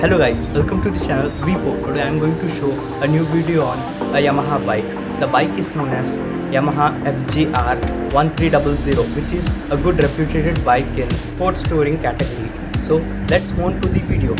Hello guys, welcome to the channel Repo. Today I am going to show a new video on a Yamaha bike. The bike is known as Yamaha FJR 1300, which is a good reputed bike in sports touring category. So let's move on to the video.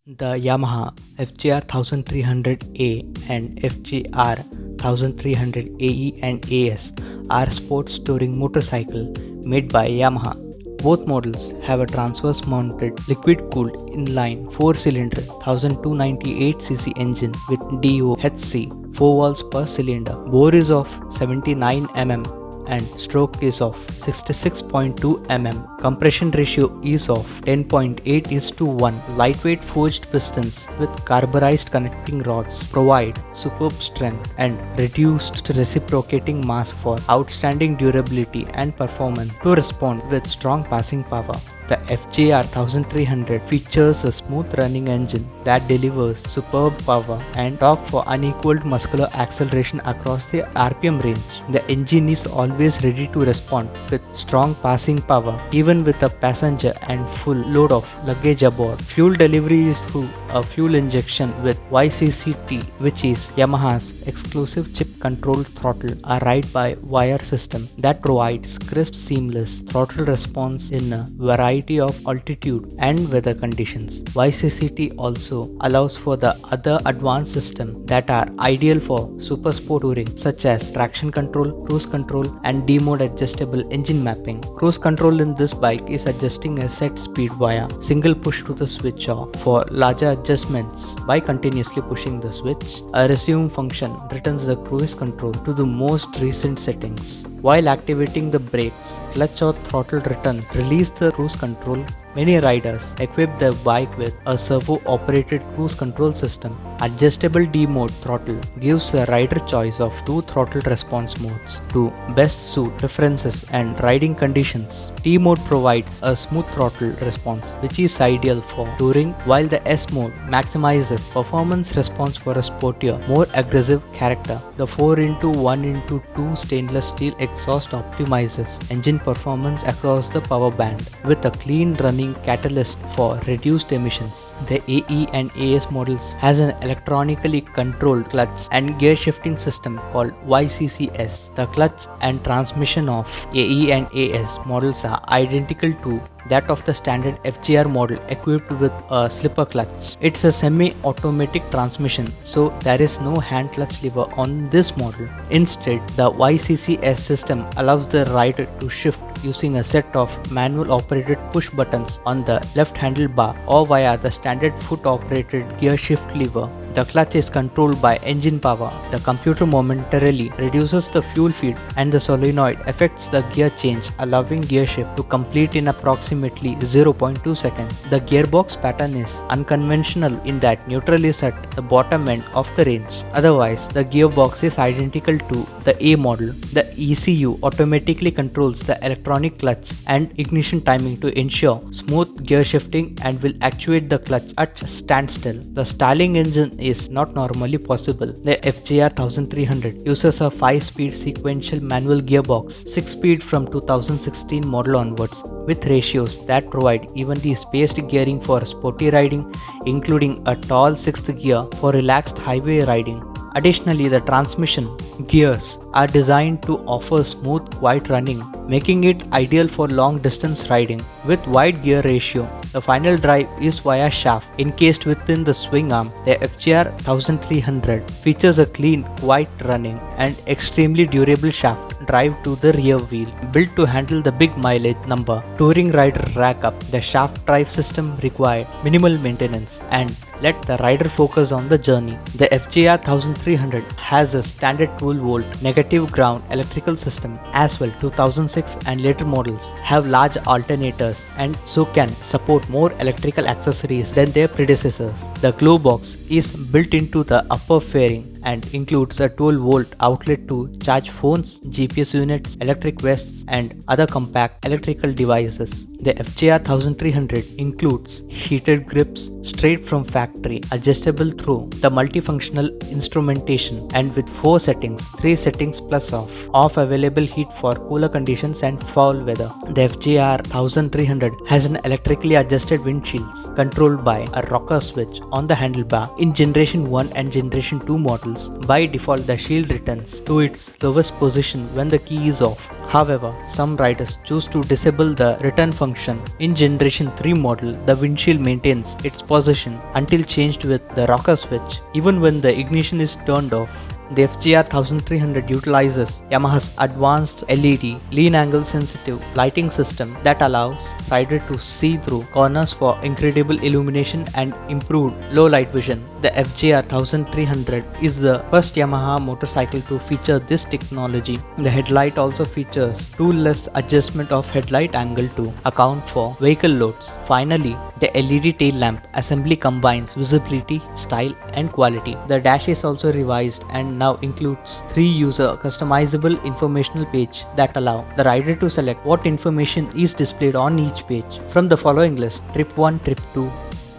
The Yamaha FJR 1300A and FJR 1300 AE and AS are sports touring motorcycle made by Yamaha. Both models have a transverse mounted liquid cooled inline 4-cylinder 1298cc engine with DOHC 4 valves per cylinder. Bore is of 79 mm and stroke is of 66.2 mm. Compression ratio is of 10.8:1. Lightweight forged pistons with carburized connecting rods provide superb strength and reduced reciprocating mass for outstanding durability and performance to respond with strong passing power. The FJR 1300 features a smooth running engine that delivers superb power and torque for unequaled muscular acceleration across the RPM range. The engine is always ready to respond with strong passing power even with a passenger and full load of luggage aboard. Fuel delivery is through a fuel injection with YCCT, which is Yamaha's exclusive chip controlled throttle, a ride-by-wire system that provides crisp, seamless throttle response in a variety of altitude and weather conditions. YCCT also allows for the other advanced systems that are ideal for super sport touring, such as traction control, cruise control, and D-mode adjustable engine mapping. Cruise control in this bike is adjusting a set speed via single push to the switch, or for larger adjustments by continuously pushing the switch. A resume function returns the cruise control to the most recent settings. While activating the brakes, clutch or throttle return release the cruise control. Many riders equip their bike with a servo-operated cruise control system. Adjustable D-mode throttle gives the rider choice of two throttle response modes to best suit preferences and riding conditions. T-mode provides a smooth throttle response, which is ideal for touring, while the S-mode maximizes performance response for a sportier, more aggressive character. The 4x1x2 stainless steel exhaust optimizes engine performance across the power band with a clean running catalyst for reduced emissions. The AE and AS models has an electronically controlled clutch and gear shifting system called YCCS. The clutch and transmission of AE and AS models are identical to that of the standard FJR model equipped with a slipper clutch. It's a semi-automatic transmission, so there is no hand clutch lever on this model. Instead, the YCCS system allows the rider to shift using a set of manual operated push buttons on the left handlebar or via the standard foot operated gear shift lever. The clutch is controlled by engine power. The computer momentarily reduces the fuel feed and the solenoid affects the gear change, allowing gear shift to complete in approximately 0.2 seconds. The gearbox pattern is unconventional in that neutral is at the bottom end of the range. Otherwise, the gearbox is identical to the A model. The ECU automatically controls the electronic clutch and ignition timing to ensure smooth gear shifting and will actuate the clutch at standstill. The Starling engine is not normally possible. The FJR 1300 uses a 5-speed sequential manual gearbox, 6-speed from 2016 model onwards, with ratios that provide evenly spaced gearing for sporty riding, including a tall 6th gear for relaxed highway riding. Additionally, the transmission gears are designed to offer smooth, quiet running, making it ideal for long-distance riding. With wide gear ratio, the final drive is via shaft encased within the swing arm. The FJR 1300 features a clean, quiet running and extremely durable shaft drive to the rear wheel. Built to handle the big mileage number touring rider rack up, the shaft drive system required minimal maintenance and let the rider focus on the journey. The FJR 1300 has a standard 12-volt negative ground electrical system as well. 2006 and later models have large alternators and so can support more electrical accessories than their predecessors. The glow box is built into the upper fairing and includes a 12-volt outlet to charge phones, GPS units, electric vests, and other compact electrical devices. The FJR 1300 includes heated grips straight from factory, adjustable through the multifunctional instrumentation, and with 4 settings, 3 settings plus off. Off available heat for cooler conditions and foul weather. The FJR 1300 has an electrically adjusted windshields controlled by a rocker switch on the handlebar. In Generation 1 and Generation 2 models, by default the shield returns to its lowest position when the key is off. However, some riders choose to disable the return function. In Generation 3 model, the windshield maintains its position until changed with the rocker switch, even when the ignition is turned off. The FJR 1300 utilizes Yamaha's advanced LED lean angle sensitive lighting system that allows rider to see through corners for incredible illumination and improved low light vision. The FJR 1300 is the first Yamaha motorcycle to feature this technology. The headlight also features tool-less adjustment of headlight angle to account for vehicle loads. Finally, the LED tail lamp assembly combines visibility, style and quality. The dash is also revised and now includes 3 user customizable informational page that allow the rider to select what information is displayed on each page from the following list: trip 1, trip 2,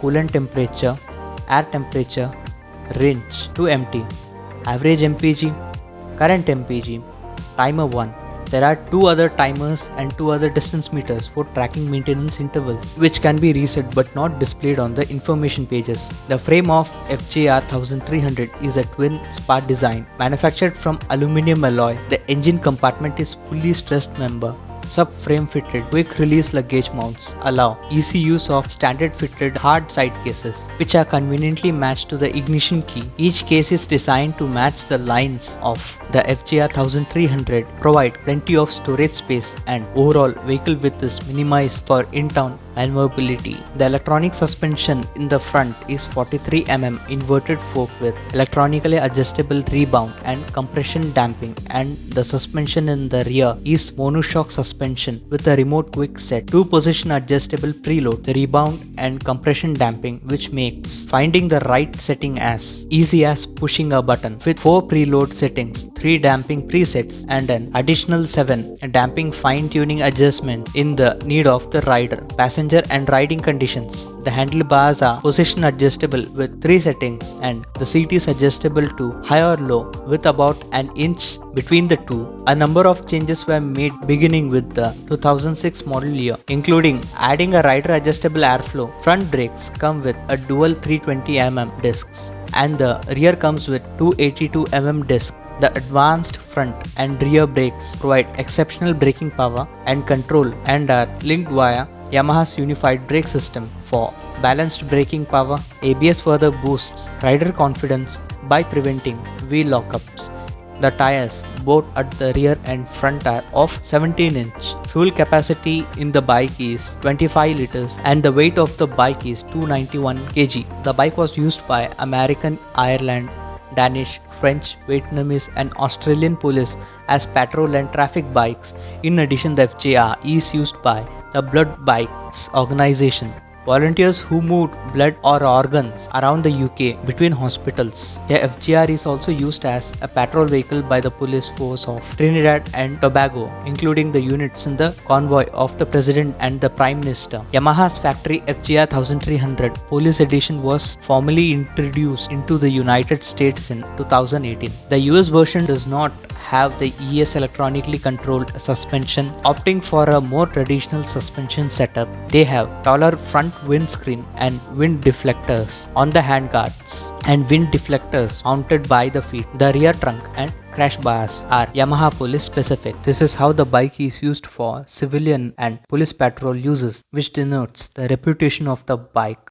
coolant temperature, air temperature, range to empty, average MPG, current MPG, timer 1. There are 2 other timers and 2 other distance meters for tracking maintenance intervals, which can be reset but not displayed on the information pages. The frame of FJR 1300 is a twin spar design manufactured from aluminum alloy. The engine compartment is fully stressed member. Subframe fitted quick release luggage mounts allow easy use of standard fitted hard side cases, which are conveniently matched to the ignition key. Each case is designed to match the lines of the FJR 1300, provide plenty of storage space, and overall vehicle width is minimized for in-town maneuverability. The electronic suspension in the front is 43 mm inverted fork with electronically adjustable rebound and compression damping, and the suspension in the rear is monoshock suspension with a remote quick set, 2-position adjustable preload, the rebound and compression damping, which makes finding the right setting as easy as pushing a button, with 4 preload settings, 3 damping presets and an additional 7 damping fine-tuning adjustment in the need of the rider, passenger and riding conditions. The handlebars are position adjustable with 3 settings, and the seat is adjustable to high or low with about an inch between the two. A number of changes were made beginning with the 2006 model year, including adding a rider adjustable airflow. Front brakes come with a dual 320 mm discs, and the rear comes with 282 mm discs. The advanced front and rear brakes provide exceptional braking power and control and are linked via Yamaha's unified brake system for balanced braking power. ABS further boosts rider confidence by preventing wheel lockups. The tires, both at the rear and front, are of 17-inch. Fuel capacity in the bike is 25 liters and the weight of the bike is 291 kg. The bike was used by American, Ireland, Danish, French, Vietnamese and Australian police as patrol and traffic bikes. In addition, the FJR is used by the Blood Bikes organization, volunteers who moved blood or organs around the UK between hospitals. The FJR is also used as a patrol vehicle by the police force of Trinidad and Tobago, including the units in the convoy of the President and the Prime Minister. Yamaha's factory FJR 1300 Police Edition was formally introduced into the United States in 2018. The US version does not have the ES electronically controlled suspension. Opting for a more traditional suspension setup, they have taller front windscreen and wind deflectors on the handguards and wind deflectors mounted by the feet. The rear trunk and crash bars are Yamaha police specific. This is how the bike is used for civilian and police patrol uses, which denotes the reputation of the bike.